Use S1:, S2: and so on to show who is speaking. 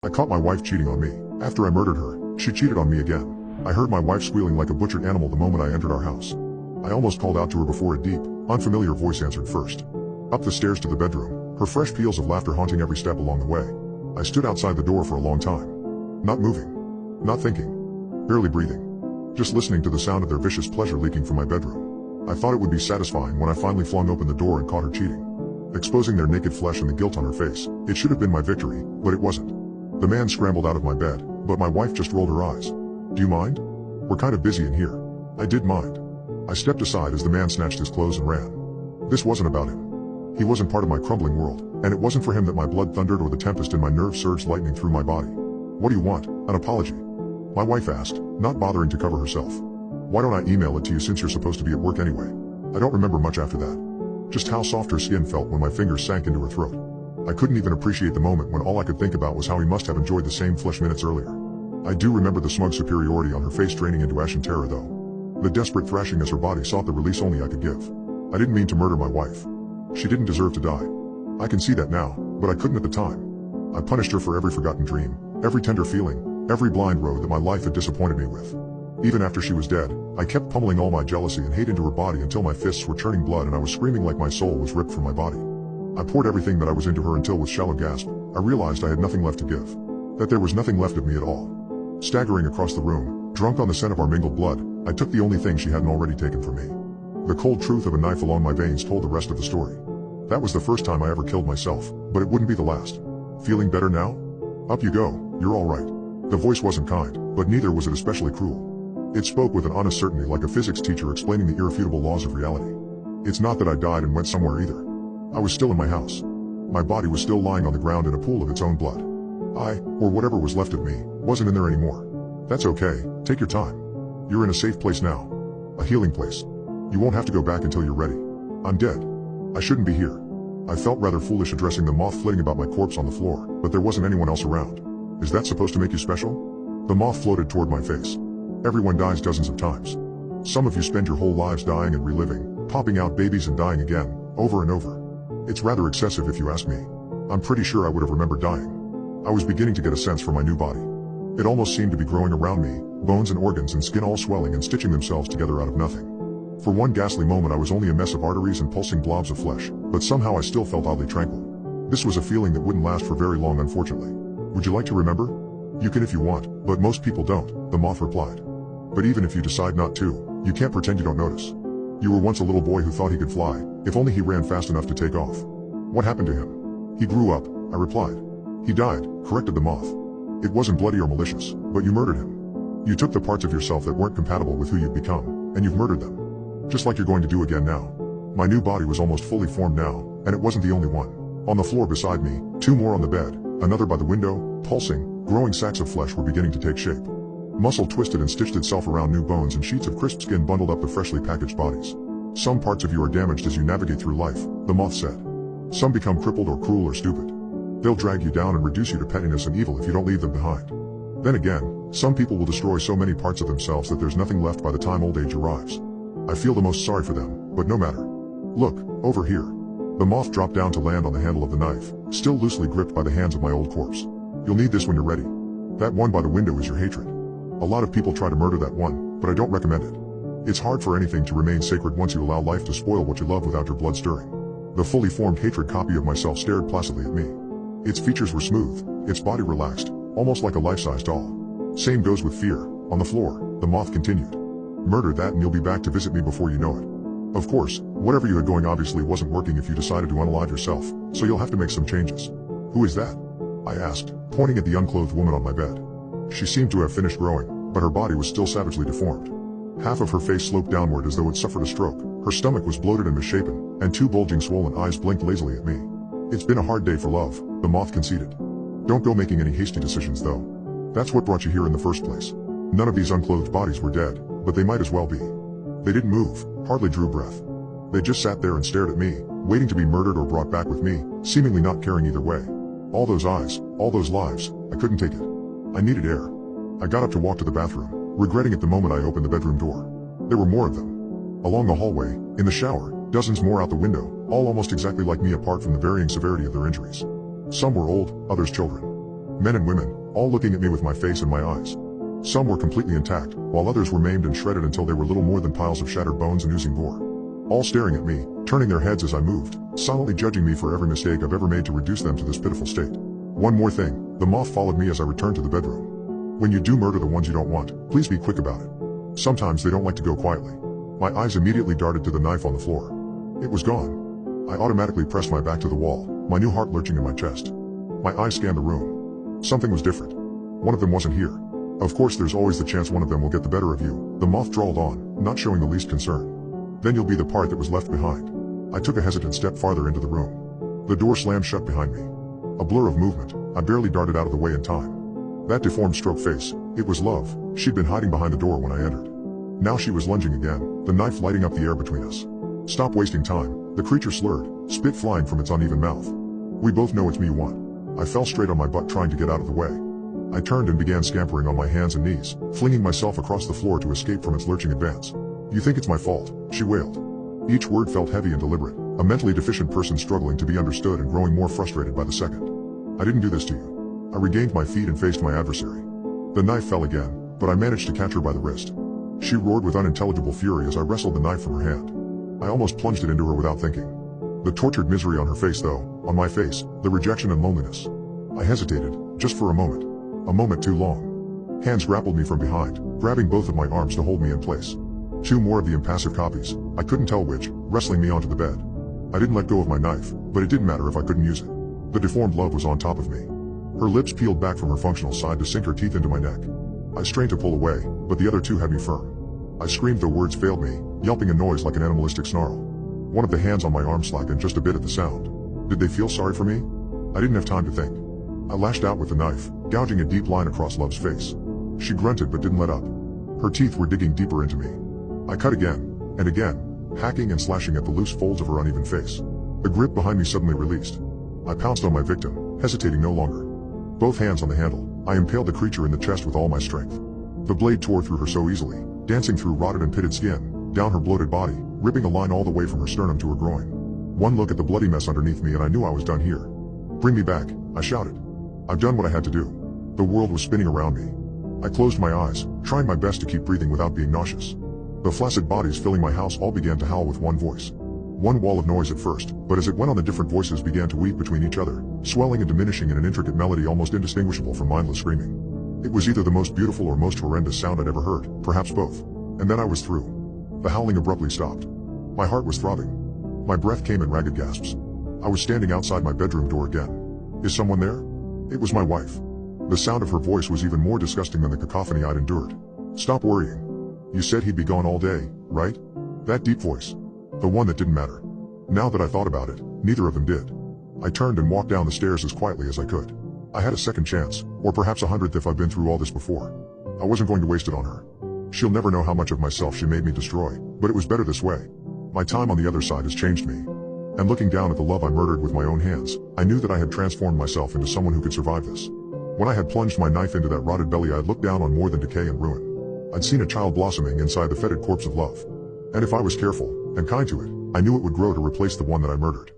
S1: I caught my wife cheating on me. After I murdered her, she cheated on me again. I heard my wife squealing like a butchered animal the moment I entered our house. I almost called out to her before a deep, unfamiliar voice answered first. Up the stairs to the bedroom, her fresh peals of laughter haunting every step along the way. I stood outside the door for a long time. Not moving. Not thinking. Barely breathing. Just listening to the sound of their vicious pleasure leaking from my bedroom. I thought it would be satisfying when I finally flung open the door and caught her cheating. Exposing their naked flesh and the guilt on her face. It should have been my victory, but it wasn't. The man scrambled out of my bed, but my wife just rolled her eyes. Do you mind? We're kind of busy in here. I did mind. I stepped aside as the man snatched his clothes and ran. This wasn't about him. He wasn't part of my crumbling world, and it wasn't for him that my blood thundered or the tempest in my nerves surged lightning through my body. What do you want? An apology? My wife asked, not bothering to cover herself. Why don't I email it to you since you're supposed to be at work anyway? I don't remember much after that. Just how soft her skin felt when my fingers sank into her throat. I couldn't even appreciate the moment when all I could think about was how he must have enjoyed the same flesh minutes earlier. I do remember the smug superiority on her face draining into ash and terror though. The desperate thrashing as her body sought the release only I could give. I didn't mean to murder my wife. She didn't deserve to die. I can see that now, but I couldn't at the time. I punished her for every forgotten dream, every tender feeling, every blind road that my life had disappointed me with. Even after she was dead, I kept pummeling all my jealousy and hate into her body until my fists were churning blood and I was screaming like my soul was ripped from my body. I poured everything that I was into her until with shallow gasp, I realized I had nothing left to give. That there was nothing left of me at all. Staggering across the room, drunk on the scent of our mingled blood, I took the only thing she hadn't already taken from me. The cold truth of a knife along my veins told the rest of the story. That was the first time I ever killed myself, but it wouldn't be the last. Feeling better now? Up you go, you're all right. The voice wasn't kind, but neither was it especially cruel. It spoke with an honest certainty like a physics teacher explaining the irrefutable laws of reality. It's not that I died and went somewhere either. I was still in my house. My body was still lying on the ground in a pool of its own blood. I, or whatever was left of me, wasn't in there anymore. That's okay, take your time. You're in a safe place now. A healing place. You won't have to go back until you're ready. I'm dead. I shouldn't be here. I felt rather foolish addressing the moth flitting about my corpse on the floor, but there wasn't anyone else around. Is that supposed to make you special? The moth floated toward my face. Everyone dies dozens of times. Some of you spend your whole lives dying and reliving, popping out babies and dying again, over and over. It's rather excessive if you ask me. I'm pretty sure I would have remembered dying. I was beginning to get a sense for my new body. It almost seemed to be growing around me, bones and organs and skin all swelling and stitching themselves together out of nothing. For one ghastly moment I was only a mess of arteries and pulsing blobs of flesh, but somehow I still felt oddly tranquil. This was a feeling that wouldn't last for very long unfortunately. Would you like to remember? You can if you want, but most people don't, the moth replied. But even if you decide not to, you can't pretend you don't notice. You were once a little boy who thought he could fly, if only he ran fast enough to take off. What happened to him? He grew up, I replied. He died, corrected the moth. It wasn't bloody or malicious, but you murdered him. You took the parts of yourself that weren't compatible with who you'd become, and you've murdered them. Just like you're going to do again now. My new body was almost fully formed now, and it wasn't the only one. On the floor beside me, two more on the bed, another by the window, pulsing, growing sacks of flesh were beginning to take shape. Muscle twisted and stitched itself around new bones and sheets of crisp skin bundled up the freshly packaged bodies. Some parts of you are damaged as you navigate through life, the moth said. Some become crippled or cruel or stupid. They'll drag you down and reduce you to pettiness and evil if you don't leave them behind. Then again, some people will destroy so many parts of themselves that there's nothing left by the time old age arrives. I feel the most sorry for them, but no matter. Look, over here. The moth dropped down to land on the handle of the knife, still loosely gripped by the hands of my old corpse. You'll need this when you're ready. That one by the window is your hatred. A lot of people try to murder that one, but I don't recommend it. It's hard for anything to remain sacred once you allow life to spoil what you love without your blood stirring. The fully formed hatred copy of myself stared placidly at me. Its features were smooth, its body relaxed, almost like a life-size doll. Same goes with fear. On the floor, the moth continued. Murder that and you'll be back to visit me before you know it. Of course, whatever you had going obviously wasn't working if you decided to unalive yourself, so you'll have to make some changes. Who is that? I asked, pointing at the unclothed woman on my bed. She seemed to have finished growing, but her body was still savagely deformed. Half of her face sloped downward as though it suffered a stroke, her stomach was bloated and misshapen, and two bulging swollen eyes blinked lazily at me. It's been a hard day for love, the moth conceded. Don't go making any hasty decisions though. That's what brought you here in the first place. None of these unclothed bodies were dead, but they might as well be. They didn't move, hardly drew breath. They just sat there and stared at me, waiting to be murdered or brought back with me, seemingly not caring either way. All those eyes, all those lives, I couldn't take it. I needed air. I got up to walk to the bathroom, regretting it the moment I opened the bedroom door. There were more of them. Along the hallway, in the shower, dozens more out the window, all almost exactly like me apart from the varying severity of their injuries. Some were old, others children. Men and women, all looking at me with my face and my eyes. Some were completely intact, while others were maimed and shredded until they were little more than piles of shattered bones and oozing gore. All staring at me, turning their heads as I moved, silently judging me for every mistake I've ever made to reduce them to this pitiful state. One more thing, the moth followed me as I returned to the bedroom. When you do murder the ones you don't want, please be quick about it. Sometimes they don't like to go quietly. My eyes immediately darted to the knife on the floor. It was gone. I automatically pressed my back to the wall, my new heart lurching in my chest. My eyes scanned the room. Something was different. One of them wasn't here. Of course there's always the chance one of them will get the better of you, the moth drawled on, not showing the least concern. Then you'll be the part that was left behind. I took a hesitant step farther into the room. The door slammed shut behind me. A blur of movement, I barely darted out of the way in time. That deformed stroke face, it was Love. She'd been hiding behind the door when I entered. Now she was lunging again, the knife lighting up the air between us. Stop wasting time, the creature slurred, spit flying from its uneven mouth. We both know it's me one. I fell straight on my butt trying to get out of the way. I turned and began scampering on my hands and knees, flinging myself across the floor to escape from its lurching advance. You think it's my fault, she wailed. Each word felt heavy and deliberate, a mentally deficient person struggling to be understood and growing more frustrated by the second. I didn't do this to you. I regained my feet and faced my adversary. The knife fell again, but I managed to catch her by the wrist. She roared with unintelligible fury as I wrestled the knife from her hand. I almost plunged it into her without thinking. The tortured misery on her face though, on my face, the rejection and loneliness. I hesitated, just for a moment. A moment too long. Hands grappled me from behind, grabbing both of my arms to hold me in place. Two more of the impassive copies, I couldn't tell which, wrestling me onto the bed. I didn't let go of my knife, but it didn't matter if I couldn't use it. The deformed Love was on top of me. Her lips peeled back from her functional side to sink her teeth into my neck. I strained to pull away, but the other two had me firm. I screamed though words failed me, yelping a noise like an animalistic snarl. One of the hands on my arm slackened just a bit at the sound. Did they feel sorry for me? I didn't have time to think. I lashed out with the knife, gouging a deep line across Love's face. She grunted but didn't let up. Her teeth were digging deeper into me. I cut again, and again, hacking and slashing at the loose folds of her uneven face. The grip behind me suddenly released. I pounced on my victim, hesitating no longer. Both hands on the handle, I impaled the creature in the chest with all my strength. The blade tore through her so easily, dancing through rotted and pitted skin, down her bloated body, ripping a line all the way from her sternum to her groin. One look at the bloody mess underneath me and I knew I was done here. Bring me back, I shouted. I've done what I had to do. The world was spinning around me. I closed my eyes, trying my best to keep breathing without being nauseous. The flaccid bodies filling my house all began to howl with one voice. One wall of noise at first, but as it went on the different voices began to weep between each other, swelling and diminishing in an intricate melody almost indistinguishable from mindless screaming. It was either the most beautiful or most horrendous sound I'd ever heard, perhaps both. And then I was through. The howling abruptly stopped. My heart was throbbing. My breath came in ragged gasps. I was standing outside my bedroom door again. Is someone there? It was my wife. The sound of her voice was even more disgusting than the cacophony I'd endured. Stop worrying. You said he'd be gone all day, right? That deep voice. The one that didn't matter. Now that I thought about it, neither of them did. I turned and walked down the stairs as quietly as I could. I had a second chance, or perhaps 100th if I'd been through all this before. I wasn't going to waste it on her. She'll never know how much of myself she made me destroy, but it was better this way. My time on the other side has changed me. And looking down at the Love I murdered with my own hands, I knew that I had transformed myself into someone who could survive this. When I had plunged my knife into that rotted belly, I had looked down on more than decay and ruin. I'd seen a child blossoming inside the fetid corpse of Love. And if I was careful, and kind to it, I knew it would grow to replace the one that I murdered.